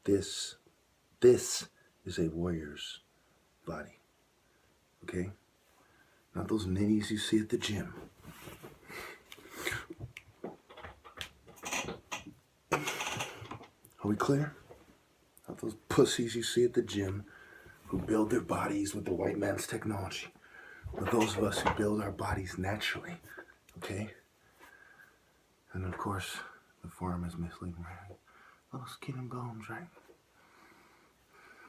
This is a warrior's body. Okay? Not those ninnies you see at the gym. Are we clear? Not those pussies you see at the gym who build their bodies with the white man's technology. But those of us who build our bodies naturally. Okay? And of course, the form is misleading, right? Little skin and bones, right?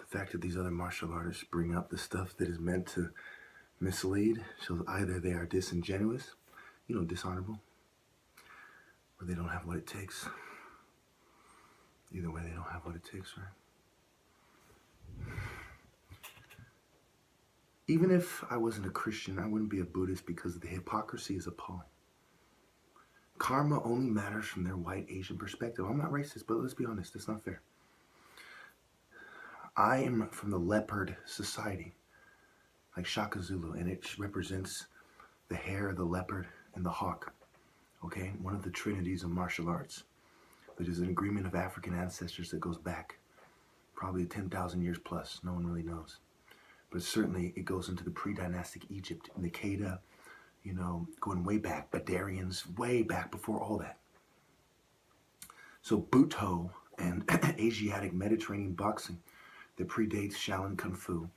The fact that these other martial artists bring up the stuff that is meant to mislead shows either they are disingenuous, dishonorable, or they don't have what it takes. Either way, they don't have what it takes, right? Even if I wasn't a Christian, I wouldn't be a Buddhist because the hypocrisy is appalling. Karma only matters from their white Asian perspective. I'm not racist, but let's be honest, it's not fair. I am from the leopard society, like Shaka Zulu, and it represents the hare, the leopard, and the hawk. Okay, one of the trinities of martial arts. It is an agreement of African ancestors that goes back probably 10,000 years plus. No one really knows. But certainly it goes into the pre-dynastic Egypt, Nikeda, going way back, Badarians, way back before all that. So Buto and Asiatic Mediterranean boxing that predates Shaolin Kung Fu,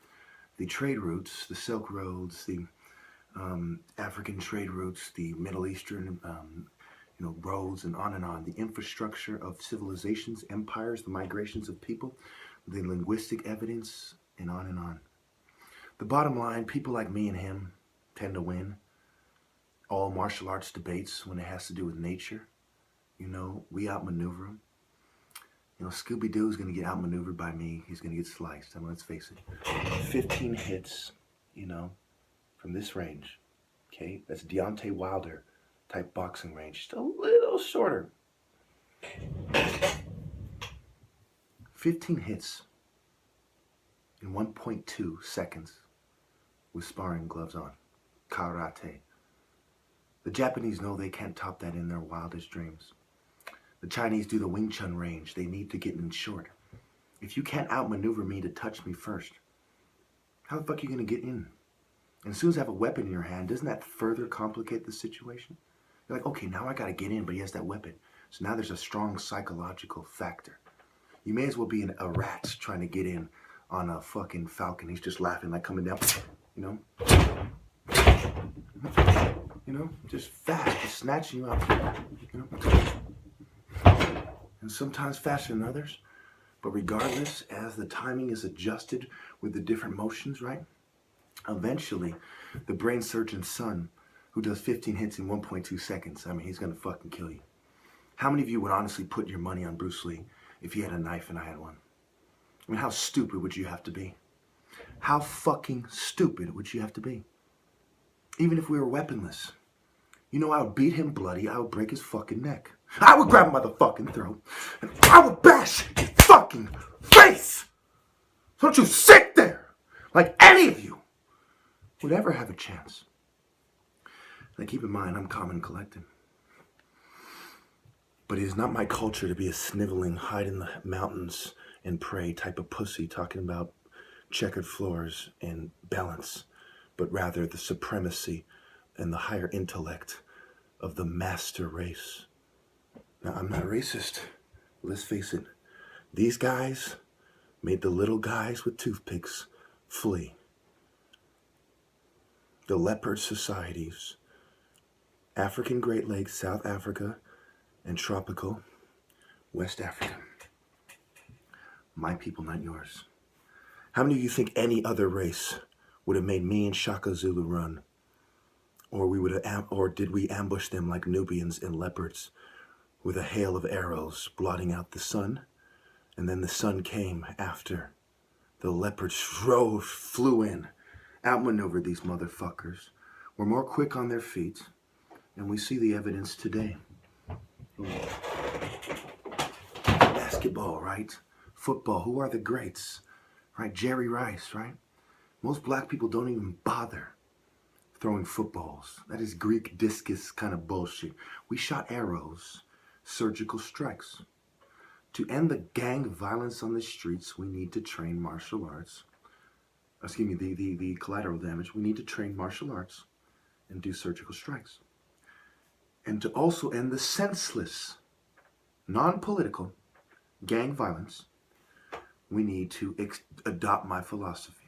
the trade routes, the Silk Roads, the African trade routes, the Middle Eastern roads, and on, the infrastructure of civilizations, empires, the migrations of people, the linguistic evidence, and on and on. The bottom line, people like me and him tend to win all martial arts debates when it has to do with nature. We outmaneuver them. Scooby-Doo's going to get outmaneuvered by me. He's going to get sliced. Let's face it. 15 hits, from this range. Okay? That's Deontay Wilder type boxing range. Just a little shorter. 15 hits in 1.2 seconds with sparring gloves on. Karate. The Japanese know they can't top that in their wildest dreams. The Chinese do the Wing Chun range. They need to get in short. If you can't outmaneuver me to touch me first, how the fuck are you going to get in? And as soon as I have a weapon in your hand, doesn't that further complicate the situation? You're like, okay, now I got to get in, but he has that weapon. So now there's a strong psychological factor. You may as well be a rat trying to get in on a fucking falcon. He's just laughing, like coming down, just fast, just snatching you up, And sometimes faster than others. But regardless, as the timing is adjusted with the different motions, right? Eventually, the brain surgeon's son, who does 15 hits in 1.2 seconds, he's gonna fucking kill you. How many of you would honestly put your money on Bruce Lee if he had a knife and I had one? How stupid would you have to be? How fucking stupid would you have to be? Even if we were weaponless. I would beat him bloody, I would break his fucking neck. I would grab him by the fucking throat, and I would bash his fucking face! Don't you sit there like any of you would ever have a chance. Now keep in mind, I'm calm and collected. But it is not my culture to be a sniveling, hide in the mountains and pray type of pussy talking about checkered floors and balance, but rather the supremacy and the higher intellect of the master race. Now, I'm not racist. Let's face it. These guys made the little guys with toothpicks flee. The leopard societies, African Great Lakes, South Africa, and tropical West Africa. My people, not yours. How many of you think any other race would have made me and Shaka Zulu run? Or did we ambush them like Nubians and leopards with a hail of arrows blotting out the sun? And then the sun came after. The leopards flew in, outmaneuvered these motherfuckers, were more quick on their feet, and we see the evidence today. Basketball, right? Football, who are the greats? Right? Jerry Rice, right? Most black people don't even bother throwing footballs. That is Greek discus kind of bullshit. We shot arrows, surgical strikes. To end the gang violence on the streets, we need to train martial arts. Excuse me, the collateral damage. We need to train martial arts and do surgical strikes. And to also end the senseless, non-political gang violence, we need to adopt my philosophy.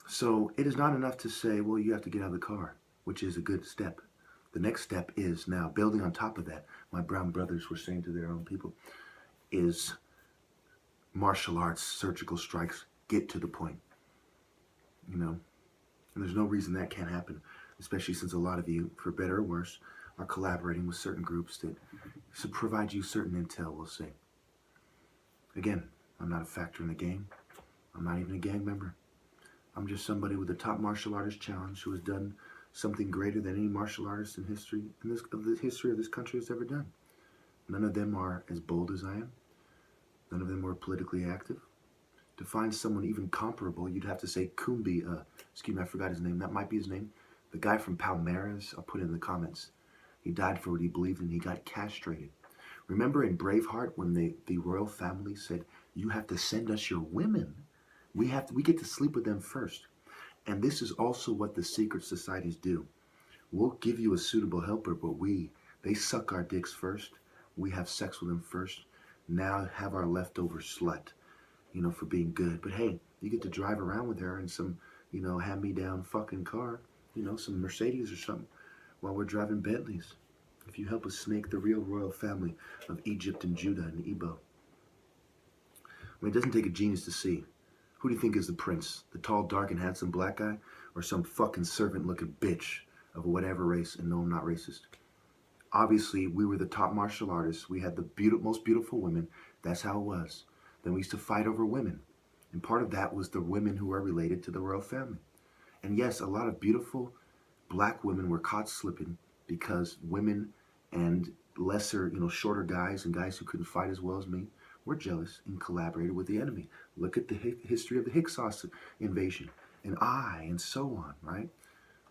So it is not enough to say, well, you have to get out of the car, which is a good step. The next step is now, building on top of that, my brown brothers were saying to their own people, is martial arts, surgical strikes, get to the point. You know, and there's no reason that can't happen, especially since a lot of you, for better or worse, are collaborating with certain groups that provide you certain intel, we'll say. Again, I'm not a factor in the game. I'm not even a gang member. I'm just somebody with a top martial artist challenge who has done something greater than any martial artist in history, the history of this country has ever done. None of them are as bold as I am. None of them were politically active. To find someone even comparable, you'd have to say Kumbi, excuse me, I forgot his name. That might be his name. The guy from Palmares, I'll put it in the comments. He died for what he believed in. He got castrated. Remember in Braveheart when the royal family said, you have to send us your women. We get to sleep with them first. And this is also what the secret societies do. We'll give you a suitable helper, but they suck our dicks first. We have sex with them first. Now have our leftover slut, you know, for being good. But hey, you get to drive around with her in some, you know, hand-me-down fucking car, you know, some Mercedes or something, while we're driving Bentleys. If you help us snake the real royal family of Egypt and Judah and Igbo. I mean, it doesn't take a genius to see. Who do you think is the prince? The tall, dark, and handsome black guy? Or some fucking servant-looking bitch of whatever race? And no, I'm not racist. Obviously, we were the top martial artists. We had the most beautiful women. That's how it was. Then we used to fight over women. And part of that was the women who are related to the royal family. And yes, a lot of beautiful black women were caught slipping because women and lesser, you know, shorter guys and guys who couldn't fight as well as me were jealous and collaborated with the enemy. Look at the history of the Hyksos invasion and so on, right?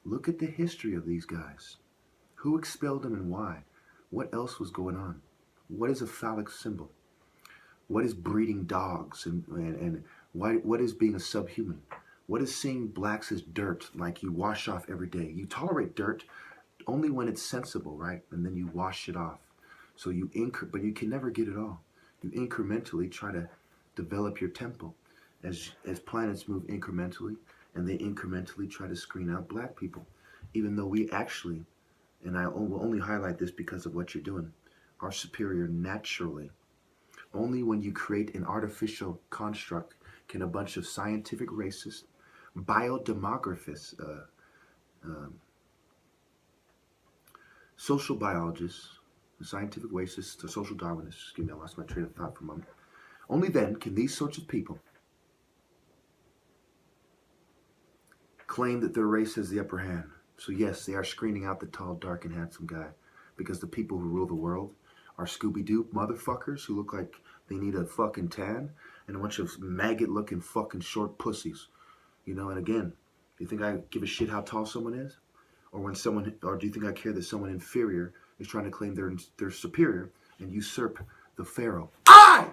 Look at the history of these guys. Who expelled them and why? What else was going on? What is a phallic symbol? What is breeding dogs and what is being a subhuman? What is seeing blacks as dirt, like you wash off every day? You tolerate dirt only when it's sensible, right? And then you wash it off. So but you can never get it all. You incrementally try to develop your temple as planets move incrementally, and they incrementally try to screen out black people. Even though we actually, and I will only highlight this because of what you're doing, are superior naturally. Only when you create an artificial construct can a bunch of scientific racists, biodemographists, social biologists, scientific racists, or social Darwinists, excuse me, I lost my train of thought for a moment. Only then can these sorts of people claim that their race has the upper hand. So yes, they are screening out the tall, dark, and handsome guy because the people who rule the world are Scooby-Doo motherfuckers who look like they need a fucking tan and a bunch of maggot-looking fucking short pussies. You know, and again, do you think I give a shit how tall someone is? Or do you think I care that someone inferior is trying to claim they're superior and usurp the pharaoh? I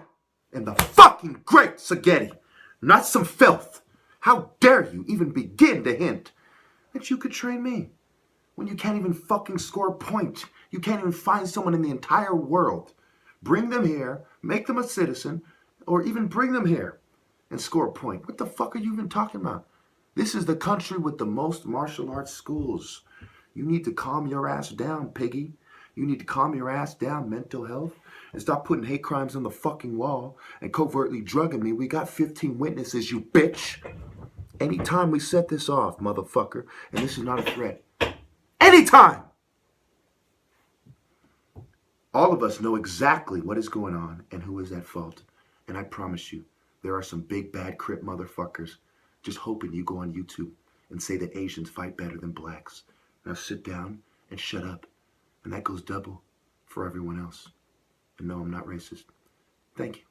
am the fucking great Sageti, not some filth. How dare you even begin to hint that you could train me when you can't even fucking score a point? You can't even find someone in the entire world. Bring them here, make them a citizen, or even bring them here and score a point. What the fuck are you even talking about? This is the country with the most martial arts schools. You need to calm your ass down, piggy. You need to calm your ass down, mental health, and stop putting hate crimes on the fucking wall and covertly drugging me. We got 15 witnesses, you bitch. Anytime we set this off, motherfucker, and this is not a threat, anytime, all of us know exactly what is going on and who is at fault. And I promise you, there are some big bad Crip motherfuckers just hoping you go on YouTube and say that Asians fight better than blacks. Now sit down and shut up. And that goes double for everyone else. And no, I'm not racist. Thank you.